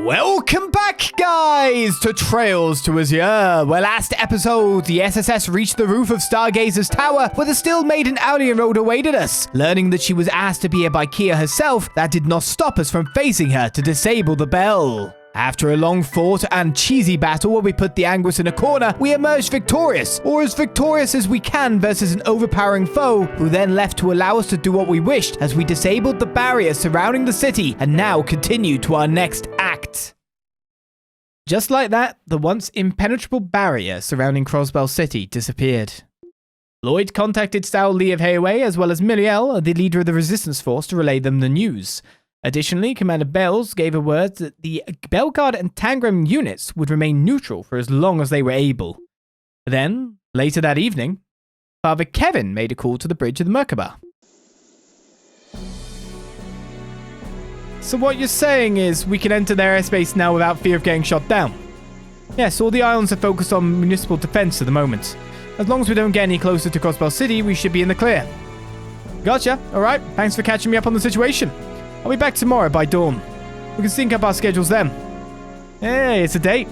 Welcome back, guys, to Trails to Azure, where last episode, the SSS reached the roof of Stargazer's tower, where the still maiden Alien Road awaited us. Learning that she was asked to be here by Kia herself, that did not stop us from facing her to disable the bell. After a long fought and cheesy battle where we put the Anguis in a corner, we emerged victorious, or as victorious as we can versus an overpowering foe, who then left to allow us to do what we wished as we disabled the barrier surrounding the city and now continue to our next act. Just like that, the once impenetrable barrier surrounding Crossbell City disappeared. Lloyd contacted Sao Lee of Heiwei as well as Miriel, the leader of the resistance force, to relay them the news. Additionally, Commander Bells gave a word that the Belgard and Tangram units would remain neutral for as long as they were able. Then, later that evening, Father Kevin made a call to the bridge of the Merkabah. So what you're saying is we can enter their airspace now without fear of getting shot down? Yes, all the islands are focused on municipal defense at the moment. As long as we don't get any closer to Crossbell City, we should be in the clear. Gotcha. Alright, thanks for catching me up on the situation. I'll be back tomorrow by dawn. We can sync up our schedules then. Hey, it's a date.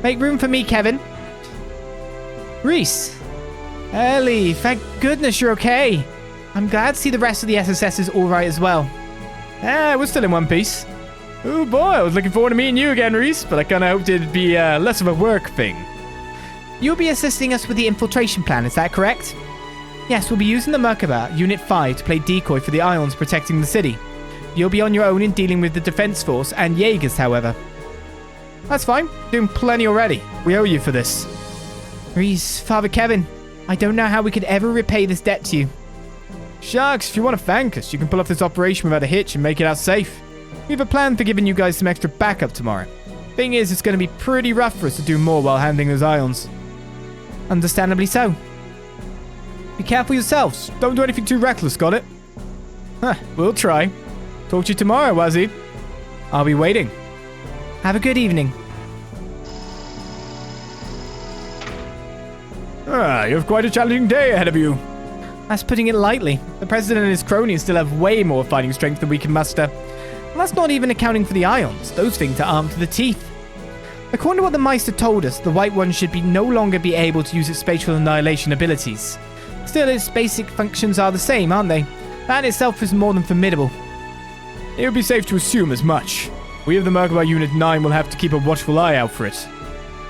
Make room for me, Kevin. Reese. Elie, thank goodness you're okay. I'm glad to see the rest of the SSS is alright as well. We're still in one piece. Oh boy, I was looking forward to meeting you again, Reese, but I kind of hoped it'd be less of a work thing. You'll be assisting us with the infiltration plan, is that correct? Yes, we'll be using the Merkabah, Unit 5, to play decoy for the Ions protecting the city. You'll be on your own in dealing with the defense force and Jaegers, however. That's fine. Doing plenty already. We owe you for this. Reese, Father Kevin, I don't know how we could ever repay this debt to you. Shucks, if you want to thank us, you can pull off this operation without a hitch and make it out safe. We have a plan for giving you guys some extra backup tomorrow. Thing is, it's going to be pretty rough for us to do more while handling those Ions. Understandably so. Be careful yourselves. Don't do anything too reckless, got it? We'll try. Talk to you tomorrow, Wazy. I'll be waiting. Have a good evening. You have quite a challenging day ahead of you. That's putting it lightly. The President and his cronies still have way more fighting strength than we can muster. And that's not even accounting for the Ions. Those things are armed to the teeth. According to what the Meister told us, the White One should no longer be able to use its spatial annihilation abilities. Still, its basic functions are the same, aren't they? That in itself is more than formidable. It would be safe to assume as much. We of the Merkabah Unit 9 will have to keep a watchful eye out for it.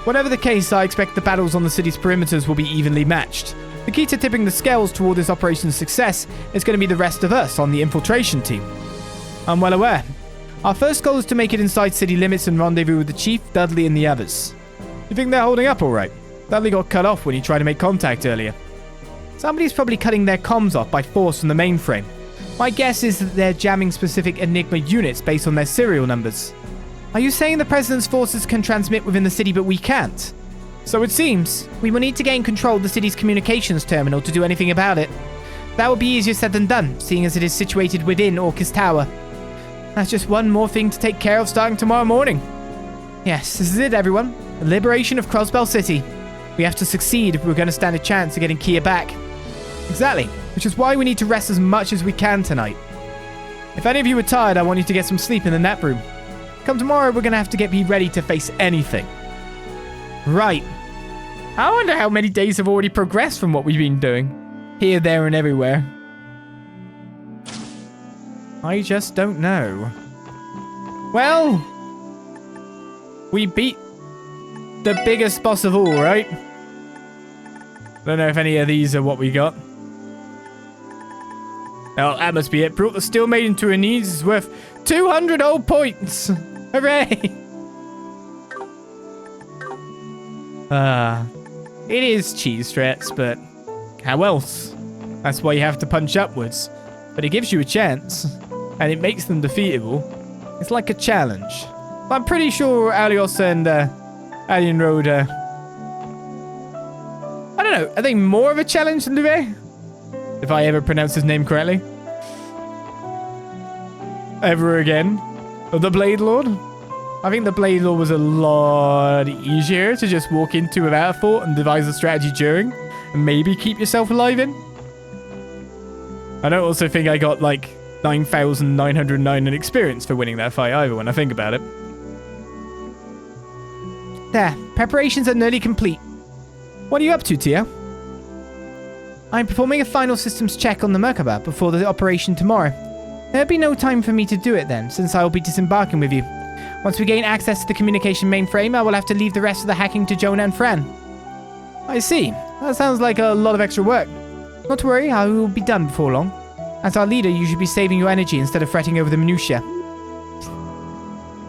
Whatever the case, I expect the battles on the city's perimeters will be evenly matched. The key to tipping the scales toward this operation's success is going to be the rest of us on the infiltration team. I'm well aware. Our first goal is to make it inside city limits and rendezvous with the Chief, Dudley, and the others. You think they're holding up alright? Dudley got cut off when he tried to make contact earlier. Somebody's probably cutting their comms off by force from the mainframe. My guess is that they're jamming specific Enigma units based on their serial numbers. Are you saying the President's forces can transmit within the city but we can't? So it seems. We will need to gain control of the city's communications terminal to do anything about it. That will be easier said than done, seeing as it is situated within Orcus Tower. That's just one more thing to take care of starting tomorrow morning. Yes, this is it, everyone. The liberation of Crossbell City. We have to succeed if we're going to stand a chance of getting Kia back. Exactly, which is why we need to rest as much as we can tonight. If any of you are tired, I want you to get some sleep in the nap room. Come tomorrow, we're going to have to be ready to face anything. Right. I wonder how many days have already progressed from what we've been doing. Here, there, and everywhere. I just don't know. Well, we beat the biggest boss of all, right? Don't know if any of these are what we got. Oh, that must be it. Brought the Steel Maiden to her knees is worth 200 old points. Hooray! It is cheese threats, but how else? That's why you have to punch upwards. But it gives you a chance, and it makes them defeatable. It's like a challenge. But I'm pretty sure Alios and Alien Road, I don't know, are they more of a challenge than Louvet? If I ever pronounce his name correctly. Ever again. The Blade Lord? I think the Blade Lord was a lot easier to just walk into without a thought and devise a strategy during. And maybe keep yourself alive in. I don't also think I got like 9,909 in experience for winning that fight either when I think about it. There, preparations are nearly complete. What are you up to, Tio? I'm performing a final systems check on the Merkabah before the operation tomorrow. There'll be no time for me to do it then, since I will be disembarking with you. Once we gain access to the communication mainframe, I will have to leave the rest of the hacking to Jonah and Fran. I see. That sounds like a lot of extra work. Not to worry, I will be done before long. As our leader, you should be saving your energy instead of fretting over the minutiae.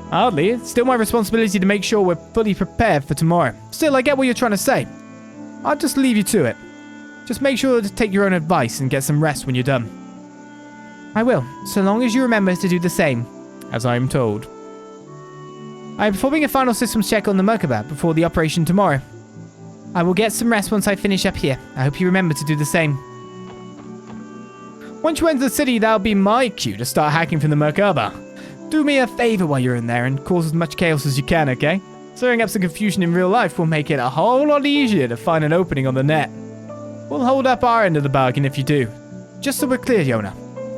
Hardly. It's still my responsibility to make sure we're fully prepared for tomorrow. Still, I get what you're trying to say. I'll just leave you to it. Just make sure to take your own advice and get some rest when you're done. I will, so long as you remember to do the same, as I am told. I am performing a final systems check on the Merkabah before the operation tomorrow. I will get some rest once I finish up here. I hope you remember to do the same. Once you enter the city, that'll be my cue to start hacking from the Merkabah. Do me a favor while you're in there and cause as much chaos as you can, okay? Stirring up some confusion in real life will make it a whole lot easier to find an opening on the net. We'll hold up our end of the bargain if you do. Just so we're clear, Yona,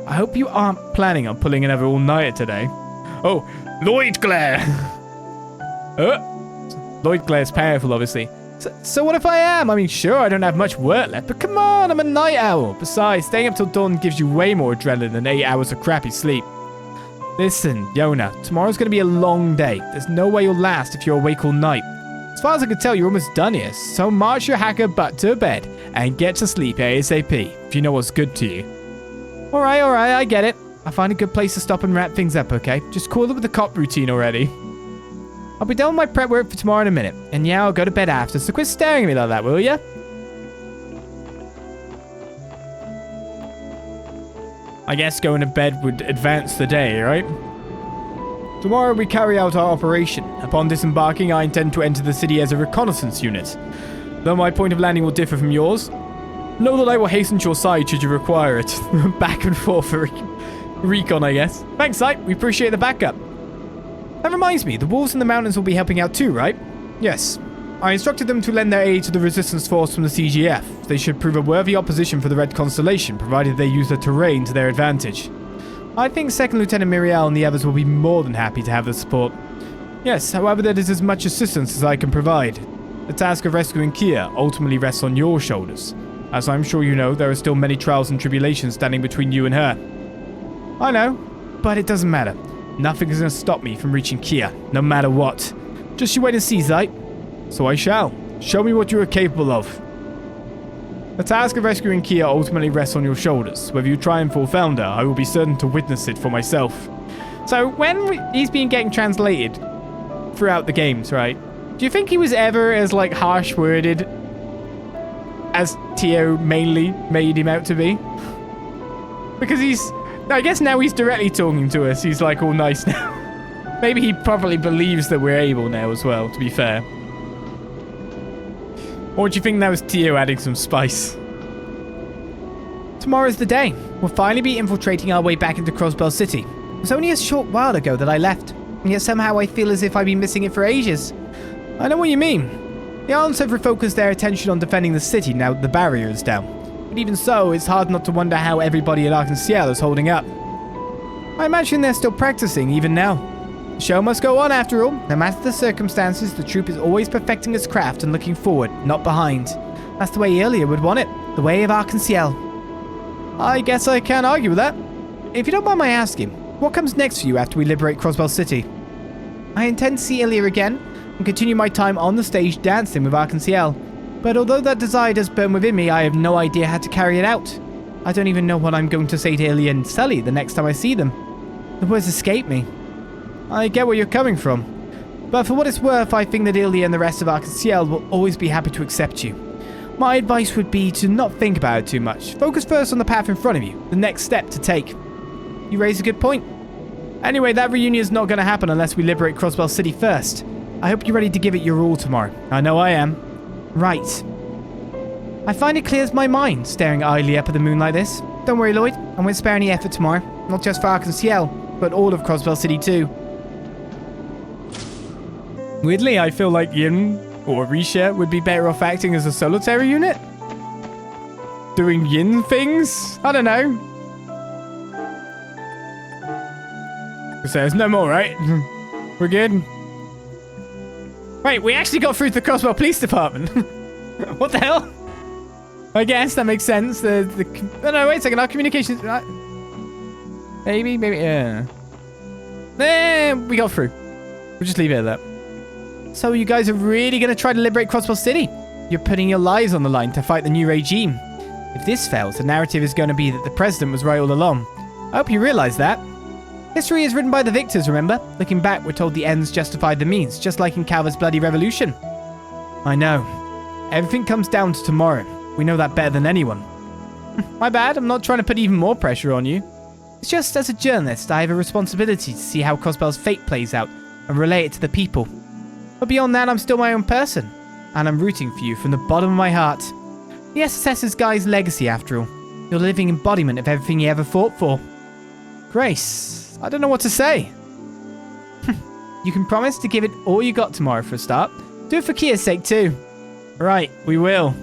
I hope you aren't planning on pulling another all-nighter today. Oh, Lloyd Glare! Lloyd Glare's powerful, obviously. So what if I am? I mean, sure, I don't have much work left, but come on, I'm a night owl. Besides, staying up till dawn gives you way more adrenaline than 8 hours of crappy sleep. Listen, Yona, tomorrow's going to be a long day. There's no way you'll last if you're awake all night. As far as I can tell, you're almost done here, so march your hacker butt to bed and get to sleep ASAP, if you know what's good to you. Alright, I get it. I'll find a good place to stop and wrap things up, okay? Just call it with the cop routine already. I'll be done with my prep work for tomorrow in a minute, and yeah, I'll go to bed after, so quit staring at me like that, will ya? I guess going to bed would advance the day, right? Tomorrow we carry out our operation. Upon disembarking, I intend to enter the city as a reconnaissance unit. Though my point of landing will differ from yours, know that I will hasten to your side should you require it. Back and forth for recon, I guess. Thanks, Sight. We appreciate the backup. That reminds me, the wolves in the mountains will be helping out too, right? Yes. I instructed them to lend their aid to the resistance force from the CGF. They should prove a worthy opposition for the Red Constellation, provided they use the terrain to their advantage. I think 2nd Lieutenant Miriel and the others will be more than happy to have the support. Yes, however, that is as much assistance as I can provide. The task of rescuing Kia ultimately rests on your shoulders. As I'm sure you know, there are still many trials and tribulations standing between you and her. I know, but it doesn't matter. Nothing is going to stop me from reaching Kia, no matter what. Just you wait and see, Zeit. So I shall. Show me what you are capable of. The task of rescuing Kia ultimately rests on your shoulders. Whether you triumph or founder, I will be certain to witness it for myself. So when he's been getting translated throughout the games, right? Do you think he was ever as like harsh-worded as Tio mainly made him out to be? Because I guess now he's directly talking to us. He's like all nice now. Maybe he probably believes that we're able now as well, to be fair. Or do you think that was Tio adding some spice? Tomorrow's the day. We'll finally be infiltrating our way back into Crossbell City. It was only a short while ago that I left, and yet somehow I feel as if I've been missing it for ages. I know what you mean. The Islands have refocused their attention on defending the city now that the barrier is down. But even so, it's hard not to wonder how everybody at Arc-en-Ciel is holding up. I imagine they're still practicing even now. The show must go on after all. No matter the circumstances, the troop is always perfecting its craft and looking forward, not behind. That's the way Elie would want it. The way of Arc-en-Ciel. I guess I can't argue with that. If you don't mind my asking, what comes next for you after we liberate Crossbell City? I intend to see Elie again and continue my time on the stage dancing with Arc-en-Ciel. But although that desire does burn within me, I have no idea how to carry it out. I don't even know what I'm going to say to Elie and Sully the next time I see them. The words escape me. I get where you're coming from. But for what it's worth, I think that Elie and the rest of Arc-en-Ciel will always be happy to accept you. My advice would be to not think about it too much. Focus first on the path in front of you, the next step to take. You raise a good point. Anyway, that reunion is not going to happen unless we liberate Crossbell City first. I hope you're ready to give it your all tomorrow. I know I am. Right. I find it clears my mind, staring idly up at the moon like this. Don't worry, Lloyd. I won't spare any effort tomorrow. Not just for Arc-en-Ciel, but all of Crossbell City too. Weirdly, I feel like Yin or Risha would be better off acting as a solitary unit. Doing Yin things? I don't know. So there's no more, right? We're good. Wait, we actually got through to the Crossbell Police Department. What the hell? I guess that makes sense. No, wait a second. Our communications... Maybe, yeah. We got through. We'll just leave it at that. So you guys are really going to try to liberate Crossbell City? You're putting your lives on the line to fight the new regime. If this fails, the narrative is going to be that the president was right all along. I hope you realize that. History is written by the victors, remember? Looking back, we're told the ends justified the means, just like in Calvert's bloody revolution. I know. Everything comes down to tomorrow. We know that better than anyone. My bad, I'm not trying to put even more pressure on you. It's just, as a journalist, I have a responsibility to see how Crossbell's fate plays out and relay it to the people. But beyond that, I'm still my own person. And I'm rooting for you from the bottom of my heart. The SSS is Guy's legacy, after all. You're a living embodiment of everything he ever fought for. Grace, I don't know what to say. You can promise to give it all you got tomorrow for a start. Do it for Kia's sake too. Right, we will.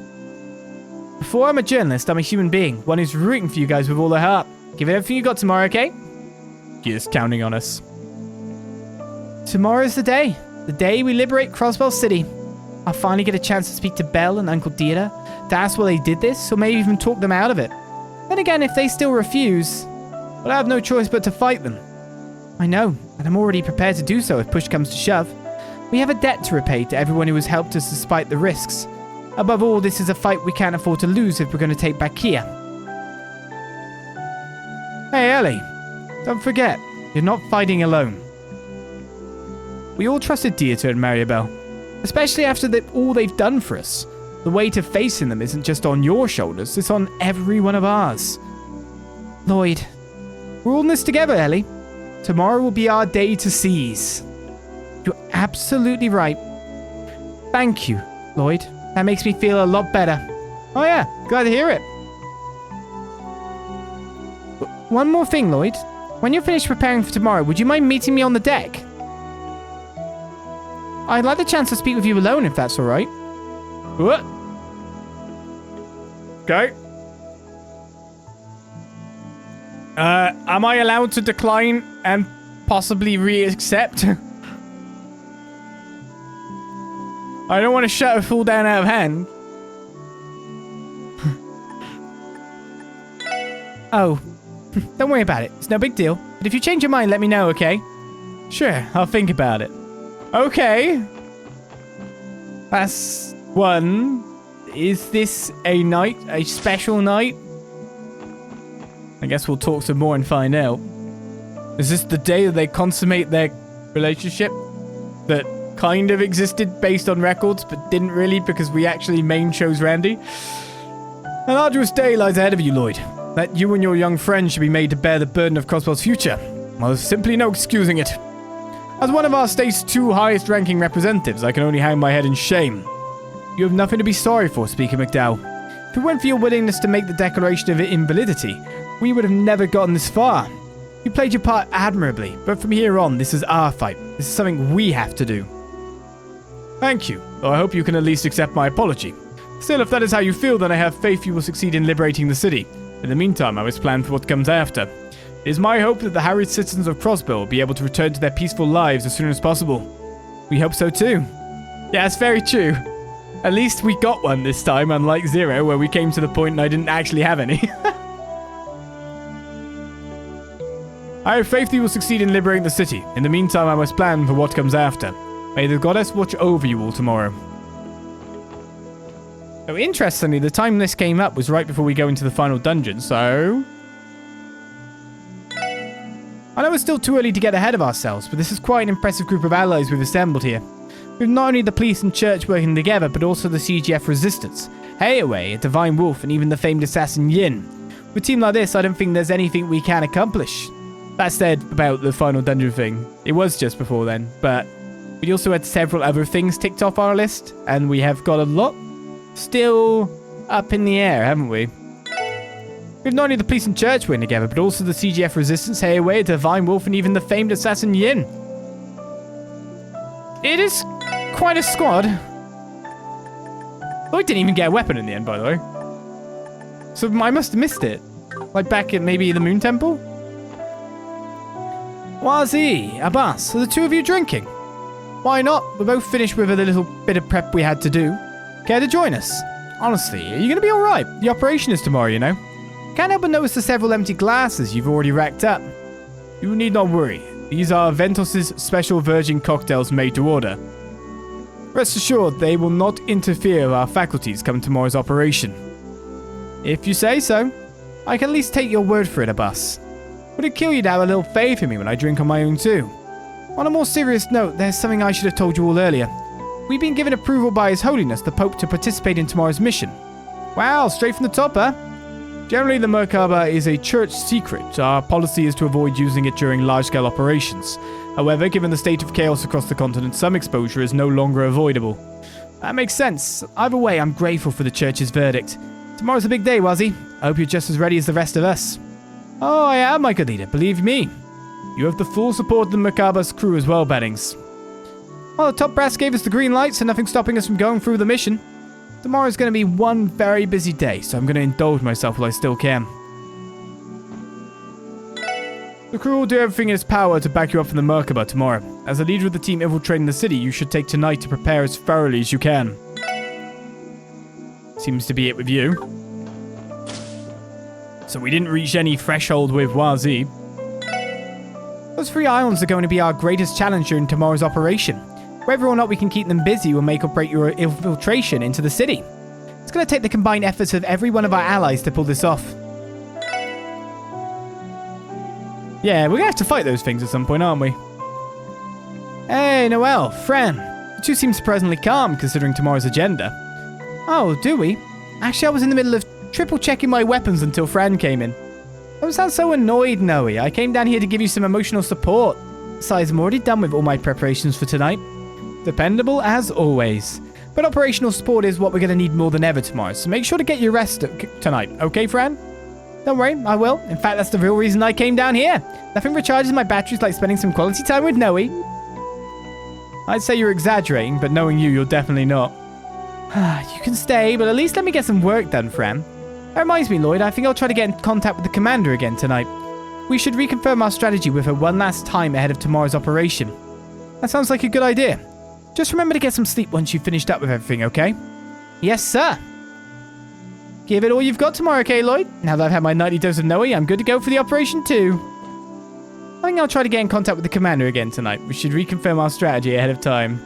Before I'm a journalist, I'm a human being, one who's rooting for you guys with all their heart. Give it everything you got tomorrow, okay? Kia's counting on us. Tomorrow's the day we liberate Crossbell City. I'll finally get a chance to speak to Belle and Uncle Dieter, to ask why they did this, or maybe even talk them out of it. Then again, if they still refuse, well, I have no choice but to fight them. I know, and I'm already prepared to do so if push comes to shove. We have a debt to repay to everyone who has helped us despite the risks. Above all, this is a fight we can't afford to lose if we're going to take back Kia. Hey, Elie, don't forget, you're not fighting alone. We all trusted Dieter and Maribel, especially after all they've done for us. The weight of facing them isn't just on your shoulders, it's on every one of ours. Lloyd, we're all in this together, Elie. Tomorrow will be our day to seize. You're absolutely right. Thank you, Lloyd. That makes me feel a lot better. Oh yeah, glad to hear it. One more thing, Lloyd. When you're finished preparing for tomorrow, would you mind meeting me on the deck? I'd like the chance to speak with you alone, if that's all right. What? Okay. Am I allowed to decline and possibly re-accept? I don't want to shut a fool down out of hand. Oh. Don't worry about it. It's no big deal. But if you change your mind, let me know, okay? Sure, I'll think about it. Okay. That's one. Is this a night? A special night? I guess we'll talk some more and find out. Is this the day that they consummate their relationship? That kind of existed based on records, but didn't really because we actually main chose Randy? An arduous day lies ahead of you, Lloyd. That you and your young friend should be made to bear the burden of Crossbell's future. Well, there's simply no excusing it. As one of our state's 2 highest-ranking representatives, I can only hang my head in shame. You have nothing to be sorry for, Speaker McDowell. If it weren't for your willingness to make the declaration of invalidity, we would have never gotten this far. You played your part admirably, but from here on, this is our fight. This is something we have to do. Thank you, though I hope you can at least accept my apology. Still, if that is how you feel, then I have faith you will succeed in liberating the city. In the meantime, I must plan for what comes after. It is my hope that the harried citizens of Crossbell will be able to return to their peaceful lives as soon as possible. We hope so too. Yeah, that's very true. At least we got one this time, unlike Zero, where we came to the point and I didn't actually have any. I have faith you will succeed in liberating the city. In the meantime, I must plan for what comes after. May the goddess watch over you all tomorrow. So interestingly, the time this came up was right before we go into the final dungeon, so... I know it's still too early to get ahead of ourselves, but this is quite an impressive group of allies we've assembled here. We've not only the police and church working together, but also the CGF resistance, Hayaway, a divine wolf, and even the famed assassin Yin. With a team like this, I don't think there's anything we can accomplish. That said about the final dungeon thing, it was just before then, but we also had several other things ticked off our list, and we have got a lot still up in the air, haven't we? We've not only the police and church working together, but also the CGF resistance, Hayaway, a divine wolf, and even the famed assassin Yin. It is quite a squad. Lloyd didn't even get a weapon in the end, by the way. So I must have missed it. Like back at maybe the Moon Temple? Wazy, Abbas, are the two of you drinking? Why not? We're both finished with a little bit of prep we had to do. Care to join us? Honestly, are you going to be alright? The operation is tomorrow, you know. Can't help but notice the several empty glasses you've already racked up. You need not worry. These are Ventos's special virgin cocktails made to order. Rest assured, they will not interfere with our faculties come tomorrow's operation. If you say so, I can at least take your word for it, Abbas. Would it kill you to have a little faith in me when I drink on my own too? On a more serious note, there's something I should have told you all earlier. We've been given approval by His Holiness the Pope to participate in tomorrow's mission. Wow, straight from the top, huh? Generally, the Merkabah is a church secret. Our policy is to avoid using it during large-scale operations. However, given the state of chaos across the continent, some exposure is no longer avoidable. That makes sense. Either way, I'm grateful for the church's verdict. Tomorrow's a big day, Wazy. I hope you're just as ready as the rest of us. Oh, I am, my good leader. Believe me. You have the full support of the Merkabah's crew as well, Beddings. Well, the top brass gave us the green light, so nothing's stopping us from going through the mission. Tomorrow's going to be one very busy day, so I'm going to indulge myself while I still can. The crew will do everything in its power to back you up from the Merkabah tomorrow. As the leader of the team infiltrating the city, you should take tonight to prepare as thoroughly as you can. Seems to be it with you. So we didn't reach any threshold with Wazy. Those 3 islands are going to be our greatest challenge during tomorrow's operation. Whether or not we can keep them busy will make or break your infiltration into the city. It's going to take the combined efforts of every one of our allies to pull this off. Yeah, we're going to have to fight those things at some point, aren't we? Hey, Noel, Fran. You two seem surprisingly calm considering tomorrow's agenda. Oh, do we? Actually, I was in the middle of triple checking my weapons until Fran came in. Don't sound so annoyed, Noe. I came down here to give you some emotional support. Besides, I'm already done with all my preparations for tonight. Dependable as always. But operational support is what we're going to need more than ever tomorrow, so make sure to get your rest tonight, okay, Fran? Don't worry, I will. In fact, that's the real reason I came down here. Nothing recharges my batteries like spending some quality time with Noe. I'd say you're exaggerating, but knowing you, you're definitely not. You can stay, but at least let me get some work done, Fran. That reminds me, Lloyd, I think I'll try to get in contact with the commander again tonight. We should reconfirm our strategy with her one last time ahead of tomorrow's operation. That sounds like a good idea. Just remember to get some sleep once you've finished up with everything, okay? Yes, sir. Give it all you've got tomorrow, okay, Lloyd? Now that I've had my nightly dose of Noe, I'm good to go for the operation too. I think I'll try to get in contact with the commander again tonight. We should reconfirm our strategy ahead of time.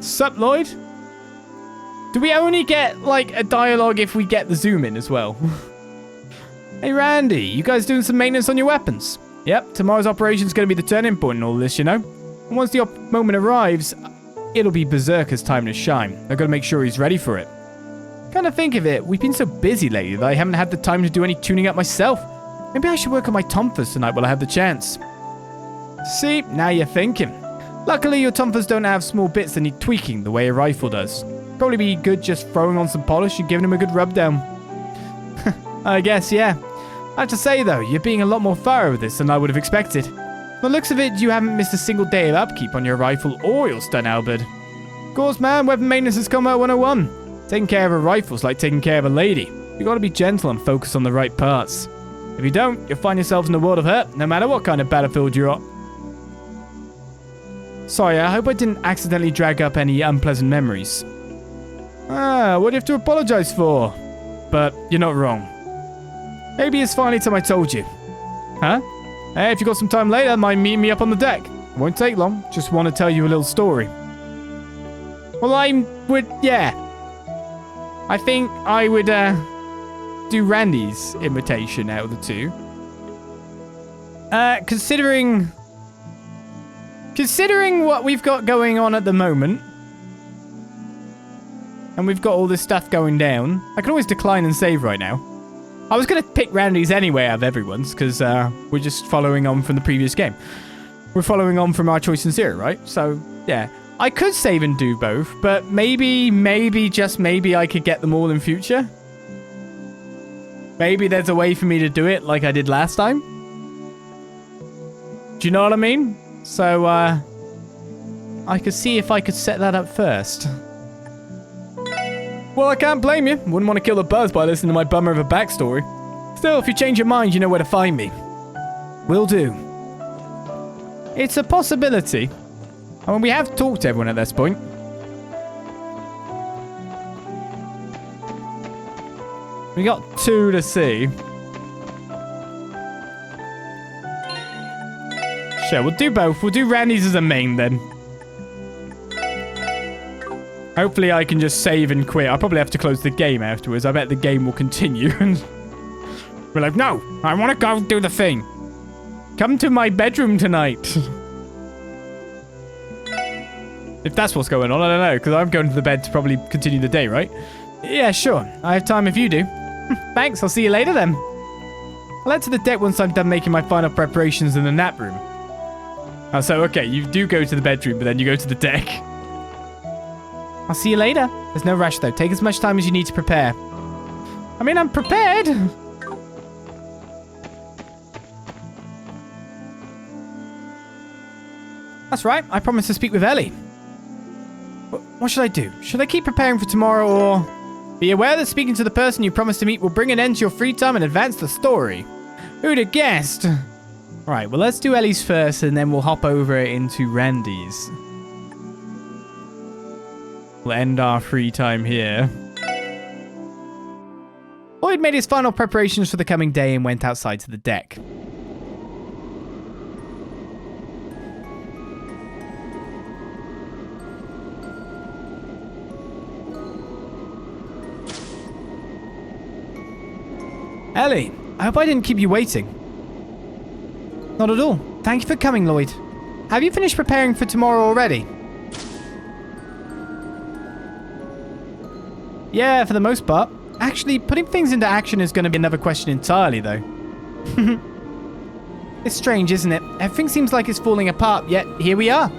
Sup, Lloyd? Do we only get, like, a dialogue if we get the zoom in as well? Hey, Randy, you guys doing some maintenance on your weapons? Yep, tomorrow's operation's going to be the turning point in all this, you know? And once the moment arrives, it'll be Berserker's time to shine. I've got to make sure he's ready for it. Kind of think of it, we've been so busy lately that I haven't had the time to do any tuning up myself. Maybe I should work on my Tomfers tonight while I have the chance. See, now you're thinking. Luckily, your Tomfers don't have small bits that need tweaking the way a rifle does. Probably be good just throwing on some polish and giving them a good rub down. I guess, yeah. I have to say, though, you're being a lot more thorough with this than I would have expected. From the looks of it, you haven't missed a single day of upkeep on your rifle or your stun halberd. Of course, man, weapon maintenance is Combat 101. Taking care of a rifle's like taking care of a lady. You gotta be gentle and focus on the right parts. If you don't, you'll find yourselves in a world of hurt, no matter what kind of battlefield you're on. Sorry, I hope I didn't accidentally drag up any unpleasant memories. What do you have to apologize for? But you're not wrong. Maybe it's finally time I told you. Huh? Hey, if you got some time later, might meet me up on the deck. It won't take long. Just want to tell you a little story. Well, yeah. I think I would, do Randy's invitation out of the two. Considering what we've got going on at the moment, and we've got all this stuff going down, I can always decline and save right now. I was going to pick Randy's anyway out of everyone's, because we're just following on from the previous game. We're following on from our choice in Zero, right? So, yeah. I could save and do both, but maybe, just maybe I could get them all in future. Maybe there's a way for me to do it like I did last time. Do you know what I mean? So, I could see if I could set that up first. Well, I can't blame you. Wouldn't want to kill the buzz by listening to my bummer of a backstory. Still, if you change your mind, you know where to find me. Will do. It's a possibility. I mean, we have talked to everyone at this point. We got 2 to see. Sure, we'll do both. We'll do Randy's as a main then. Hopefully I can just save and quit. I'll probably have to close the game afterwards. I bet the game will continue. We're like, no, I want to go do the thing. Come to my bedroom tonight. If that's what's going on, I don't know, because I'm going to the bed to probably continue the day, right? Yeah, sure. I have time if you do. Thanks, I'll see you later then. I'll head to the deck once I'm done making my final preparations in the nap room. Oh, so, okay, you do go to the bedroom, but then you go to the deck. I'll see you later. There's no rush, though. Take as much time as you need to prepare. I mean, I'm prepared. That's right. I promised to speak with Elie. What should I do? Should I keep preparing for tomorrow, or... Be aware that speaking to the person you promised to meet will bring an end to your free time and advance the story. Who'd have guessed? Alright, well, let's do Ellie's first, and then we'll hop over into Randy's. We'll end our free time here. Lloyd made his final preparations for the coming day and went outside to the deck. Elie, I hope I didn't keep you waiting. Not at all. Thank you for coming, Lloyd. Have you finished preparing for tomorrow already? Yeah, for the most part. Actually, putting things into action is going to be another question entirely, though. It's strange, isn't it? Everything seems like it's falling apart, yet here we are.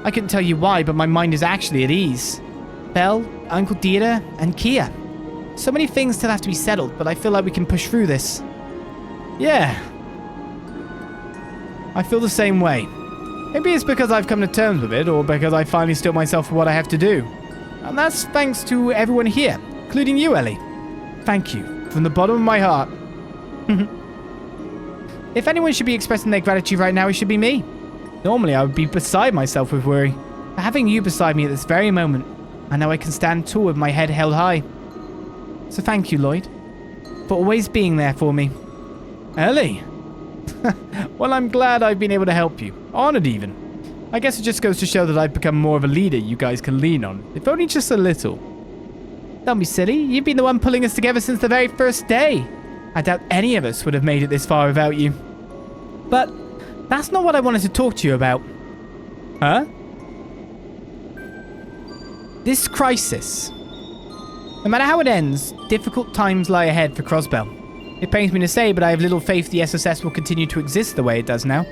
I couldn't tell you why, but my mind is actually at ease. Belle, Uncle Dira, and Kia. So many things still have to be settled, but I feel like we can push through this. Yeah. I feel the same way. Maybe it's because I've come to terms with it, or because I finally steel myself for what I have to do. And that's thanks to everyone here, including you, Elie. Thank you, from the bottom of my heart. If anyone should be expressing their gratitude right now, it should be me. Normally, I would be beside myself with worry. But having you beside me at this very moment, I know I can stand tall with my head held high. So thank you, Lloyd, for always being there for me. Elie? Well, I'm glad I've been able to help you. Honored, even. I guess it just goes to show that I've become more of a leader you guys can lean on, if only just a little. Don't be silly. You've been the one pulling us together since the very first day. I doubt any of us would have made it this far without you. But that's not what I wanted to talk to you about. Huh? This crisis. No matter how it ends, difficult times lie ahead for Crossbell. It pains me to say, but I have little faith the SSS will continue to exist the way it does now.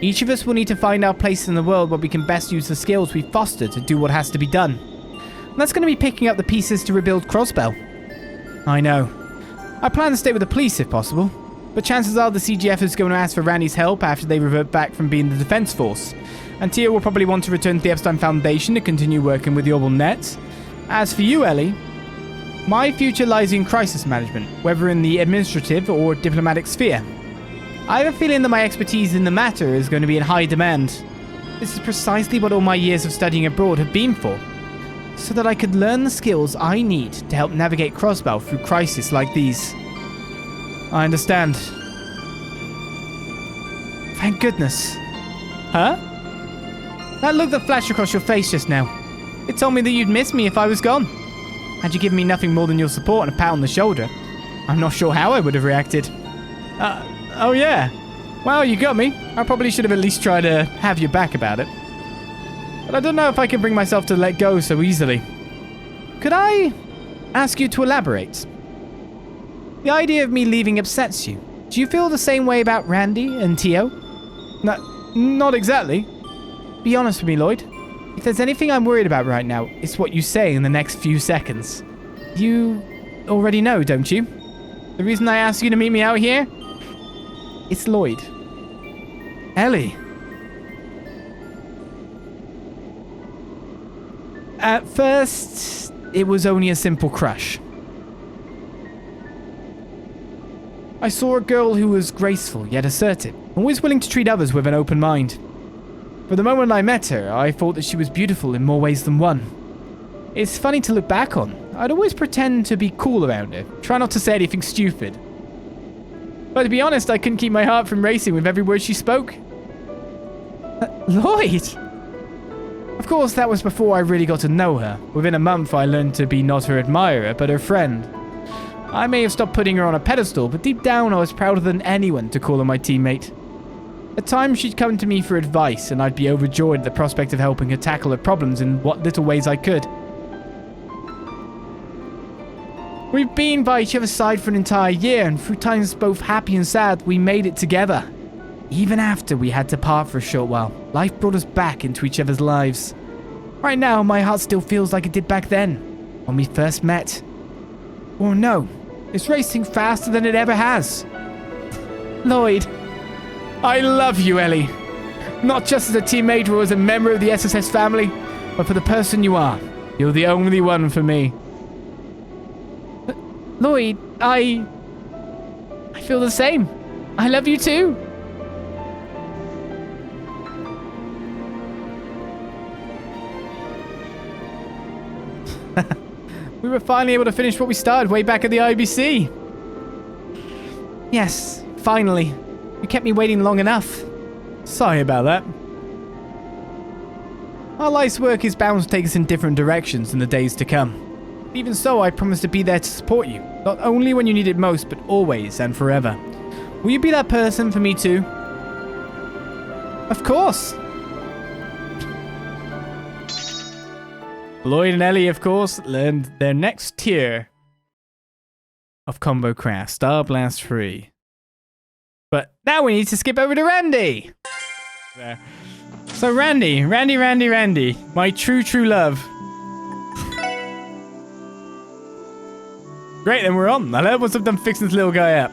Each of us will need to find our place in the world where we can best use the skills we've fostered to do what has to be done. And that's going to be picking up the pieces to rebuild Crossbell. I know. I plan to stay with the police if possible, but chances are the CGF is going to ask for Randy's help after they revert back from being the defense force. And Tia will probably want to return to the Epstein Foundation to continue working with the Orbital Net. As for you, Elie, my future lies in crisis management, whether in the administrative or diplomatic sphere. I have a feeling that my expertise in the matter is going to be in high demand. This is precisely what all my years of studying abroad have been for, so that I could learn the skills I need to help navigate Crossbell through crises like these. I understand. Thank goodness. Huh? That look that flashed across your face just now. It told me that you'd miss me if I was gone. Had you given me nothing more than your support and a pat on the shoulder, I'm not sure how I would have reacted. Oh yeah. Well, you got me. I probably should have at least tried to have your back about it. But I don't know if I can bring myself to let go so easily. Could I ask you to elaborate? The idea of me leaving upsets you. Do you feel the same way about Randy and Tio? No, not exactly. Be honest with me, Lloyd. If there's anything I'm worried about right now, it's what you say in the next few seconds. You already know, don't you? The reason I asked you to meet me out here? It's Lloyd. Elie. At first, it was only a simple crush. I saw a girl who was graceful yet assertive, always willing to treat others with an open mind. For the moment I met her, I thought that she was beautiful in more ways than one. It's funny to look back on. I'd always pretend to be cool around her, try not to say anything stupid. But to be honest, I couldn't keep my heart from racing with every word she spoke. Lloyd! Of course, that was before I really got to know her. Within a month, I learned to be not her admirer, but her friend. I may have stopped putting her on a pedestal, but deep down I was prouder than anyone to call her my teammate. At times, she'd come to me for advice, and I'd be overjoyed at the prospect of helping her tackle her problems in what little ways I could. We've been by each other's side for an entire year, and through times both happy and sad, we made it together. Even after we had to part for a short while, life brought us back into each other's lives. Right now, my heart still feels like it did back then, when we first met. Or no, it's racing faster than it ever has. Lloyd, I love you, Elie. Not just as a teammate or as a member of the SSS family, but for the person you are. You're the only one for me. Lloyd, I feel the same. I love you too. We were finally able to finish what we started way back at the IBC. Yes, finally. You kept me waiting long enough. Sorry about that. Our life's work is bound to take us in different directions in the days to come. Even so, I promise to be there to support you. Not only when you need it most, but always and forever. Will you be that person for me too? Of course. Lloyd and Elie, of course, learned their next tier of combo craft, Star Blast 3. But now we need to skip over to Randy. There. So Randy, my true love. Great, then we're on. I love once I've done fixing this little guy up.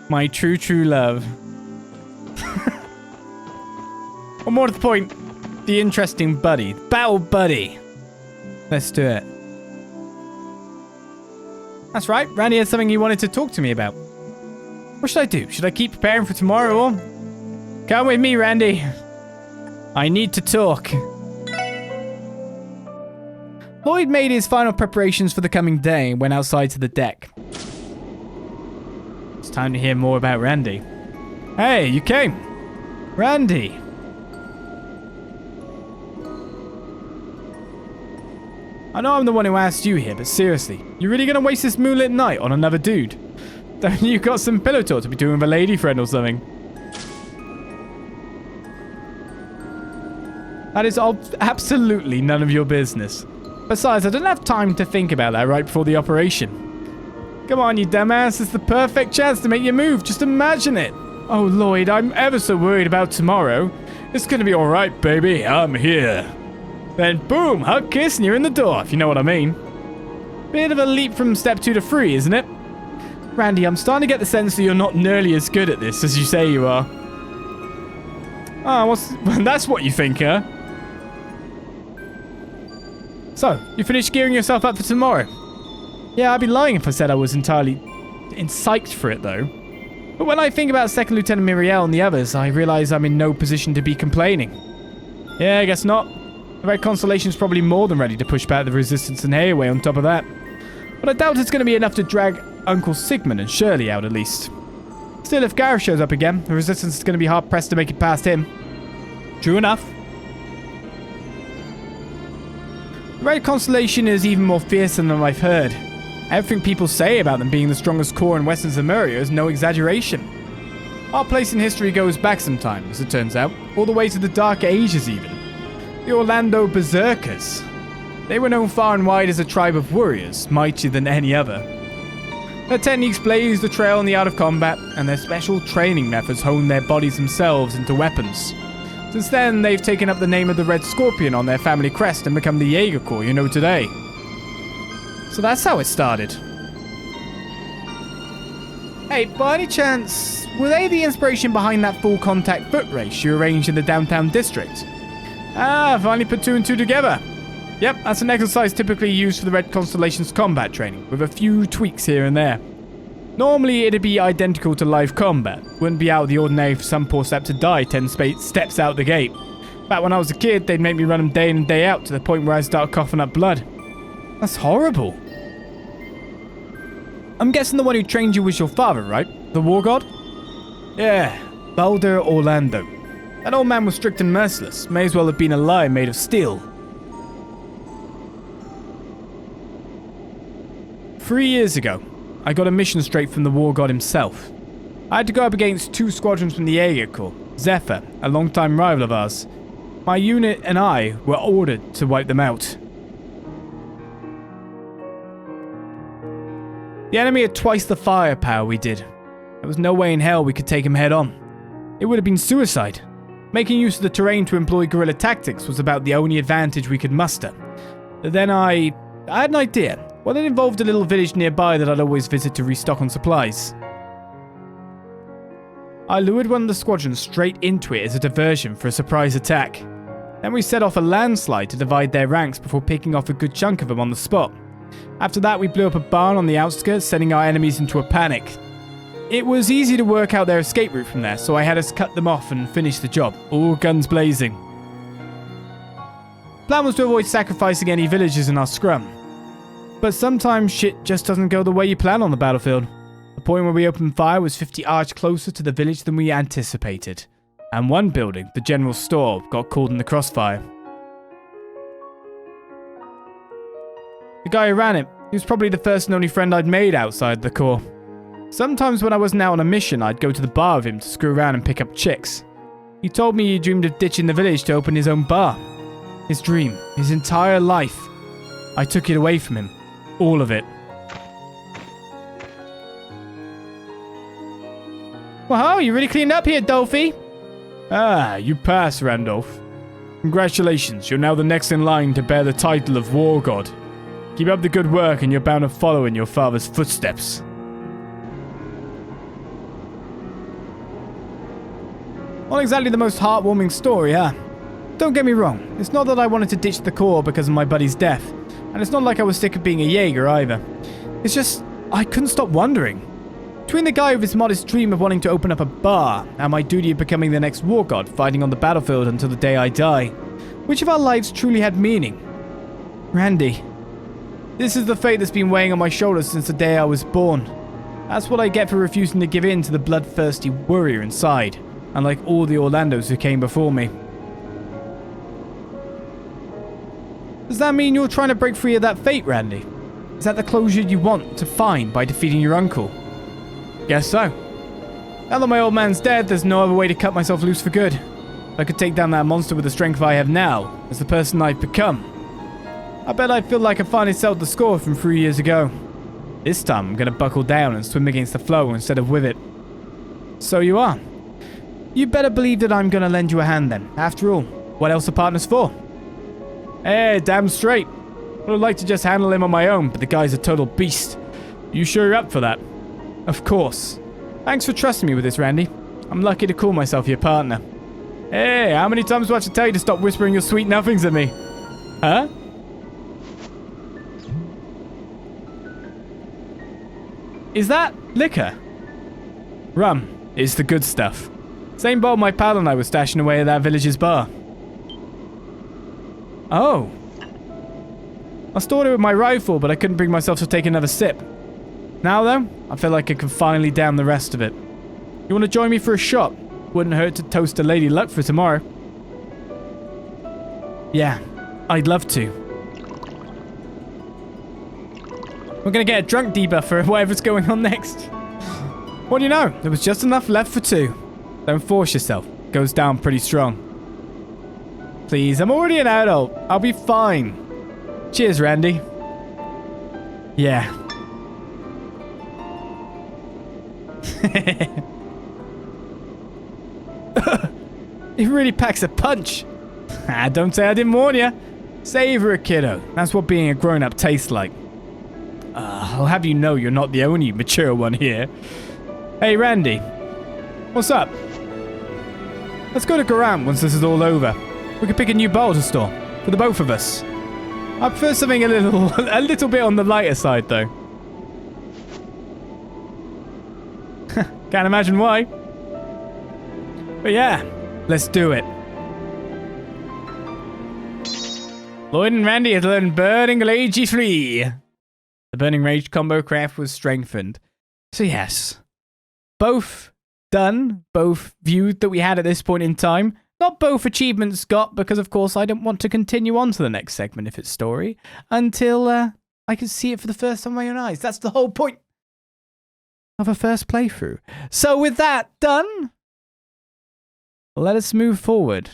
My true love. Or more to the point, the interesting buddy. Battle buddy. Let's do it. That's right, Randy had something he wanted to talk to me about. What should I do? Should I keep preparing for tomorrow or? Come with me, Randy. I need to talk. Lloyd made his final preparations for the coming day and went outside to the deck. It's time to hear more about Randy. Hey, you came. Randy. I know I'm the one who asked you here, but seriously, you really gonna waste this moonlit night on another dude? Don't you got some pillow talk to be doing with a lady friend or something? That is absolutely none of your business. Besides, I didn't have time to think about that right before the operation. Come on, you dumbass. It's the perfect chance to make your move. Just imagine it. Oh, Lloyd, I'm ever so worried about tomorrow. It's gonna be alright, baby. I'm here. Then boom, hug, kiss, and you're in the door, if you know what I mean. Bit of a leap from step 2 to 3, isn't it? Randy, I'm starting to get the sense that you're not nearly as good at this as you say you are. That's what you think, huh? So, you finished gearing yourself up for tomorrow? Yeah, I'd be lying if I said I was entirely psyched for it, though. But when I think about Second Lieutenant Muriel and the others, I realize I'm in no position to be complaining. Yeah, I guess not. The Red Constellation's probably more than ready to push back the Resistance and Hayway on top of that. But I doubt it's going to be enough to drag Uncle Sigmund and Shirley out, at least. Still, if Gareth shows up again, the Resistance is going to be hard-pressed to make it past him. True enough. The Red Constellation is even more fearsome than I've heard. Everything people say about them being the strongest core in Western Zemuria is no exaggeration. Our place in history goes back some time, as it turns out, all the way to the Dark Ages even. The Orlando Berserkers. They were known far and wide as a tribe of warriors, mightier than any other. Their techniques blazed the trail in the art of combat, and their special training methods honed their bodies themselves into weapons. Since then, they've taken up the name of the Red Scorpion on their family crest and become the Jaeger Corps you know today. So that's how it started. Hey, by any chance, were they the inspiration behind that full contact foot race you arranged in the downtown district? Ah, finally put 2 and 2 together. Yep, that's an exercise typically used for the Red Constellation's combat training, with a few tweaks here and there. Normally, it'd be identical to live combat. Wouldn't be out of the ordinary for some poor sap to die 10 steps out the gate. Back when I was a kid, they'd make me run them day in and day out to the point where I started coughing up blood. That's horrible. I'm guessing the one who trained you was your father, right? The war god? Yeah, Balder Orlando. That old man was strict and merciless. May as well have been a lion made of steel. 3 years ago, I got a mission straight from the war god himself. I had to go up against 2 squadrons from the Jaeger Corps, Zephyr, a longtime rival of ours. My unit and I were ordered to wipe them out. The enemy had twice the firepower we did. There was no way in hell we could take him head on. It would have been suicide. Making use of the terrain to employ guerrilla tactics was about the only advantage we could muster. But then I had an idea. Well, it involved a little village nearby that I'd always visit to restock on supplies. I lured one of the squadrons straight into it as a diversion for a surprise attack. Then we set off a landslide to divide their ranks before picking off a good chunk of them on the spot. After that, we blew up a barn on the outskirts, sending our enemies into a panic. It was easy to work out their escape route from there, so I had us cut them off and finish the job, all guns blazing. Plan was to avoid sacrificing any villagers in our scrum. But sometimes shit just doesn't go the way you plan on the battlefield. The point where we opened fire was 50 yards closer to the village than we anticipated. And one building, the general store, got caught in the crossfire. The guy who ran it, he was probably the first and only friend I'd made outside the Corps. Sometimes when I wasn't out on a mission, I'd go to the bar with him to screw around and pick up chicks. He told me he dreamed of ditching the village to open his own bar. His dream, his entire life. I took it away from him. All of it. Wow, you really cleaned up here, Dolphy. Ah, you pass, Randolph. Congratulations, you're now the next in line to bear the title of War God. Keep up the good work and you're bound to follow in your father's footsteps. Not exactly the most heartwarming story, huh? Don't get me wrong, it's not that I wanted to ditch the Corps because of my buddy's death, and it's not like I was sick of being a Jaeger either. It's just, I couldn't stop wondering. Between the guy with his modest dream of wanting to open up a bar, and my duty of becoming the next war god fighting on the battlefield until the day I die, which of our lives truly had meaning? Randy. This is the fate that's been weighing on my shoulders since the day I was born. That's what I get for refusing to give in to the bloodthirsty warrior inside, unlike all the Orlandos who came before me. Does that mean you're trying to break free of that fate, Randy? Is that the closure you want to find by defeating your uncle? Guess so. Now that my old man's dead, there's no other way to cut myself loose for good. If I could take down that monster with the strength I have now, as the person I've become, I bet I'd feel like I finally settled the score from 3 years ago. This time I'm gonna buckle down and swim against the flow instead of with it. So you are. You better believe that I'm gonna lend you a hand then. After all, what else are partners for? Hey, damn straight. I would like to just handle him on my own, but the guy's a total beast. You sure you're up for that? Of course. Thanks for trusting me with this, Randy. I'm lucky to call myself your partner. Hey, how many times do I have to tell you to stop whispering your sweet nothings at me? Huh? Is that liquor? Rum is the good stuff. Same bottle my pal and I were stashing away at that village's bar. Oh. I stored it with my rifle, but I couldn't bring myself to take another sip. Now though, I feel like I can finally down the rest of it. You want to join me for a shot? Wouldn't hurt to toast a Lady Luck for tomorrow. Yeah, I'd love to. We're gonna get a drunk debuff for whatever's going on next. What do you know? There was just enough left for 2. Don't force yourself. It goes down pretty strong. Please, I'm already an adult. I'll be fine. Cheers, Randy. Yeah. It really packs a punch. Don't say I didn't warn you. Savor it, kiddo. That's what being a grown-up tastes like. I'll have you know you're not the only mature one here. Hey, Randy. What's up? Let's go to Garant once this is all over. We could pick a new bottle to store for the both of us. I prefer something a little bit on the lighter side, though. Can't imagine why. But yeah, let's do it. Lloyd and Randy had learned Burning Rage 3. The Burning Rage combo craft was strengthened. So yes, both done, both viewed that we had at this point in time. Not both achievements got, because of course I don't want to continue on to the next segment if it's story, until I can see it for the first time with my own eyes. That's the whole point of a first playthrough. So with that done, let us move forward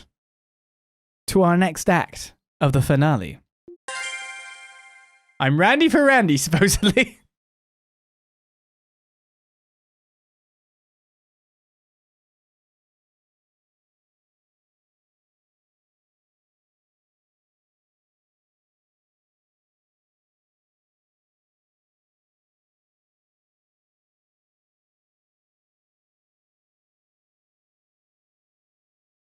to our next act of the finale. I'm Randy for Randy, supposedly.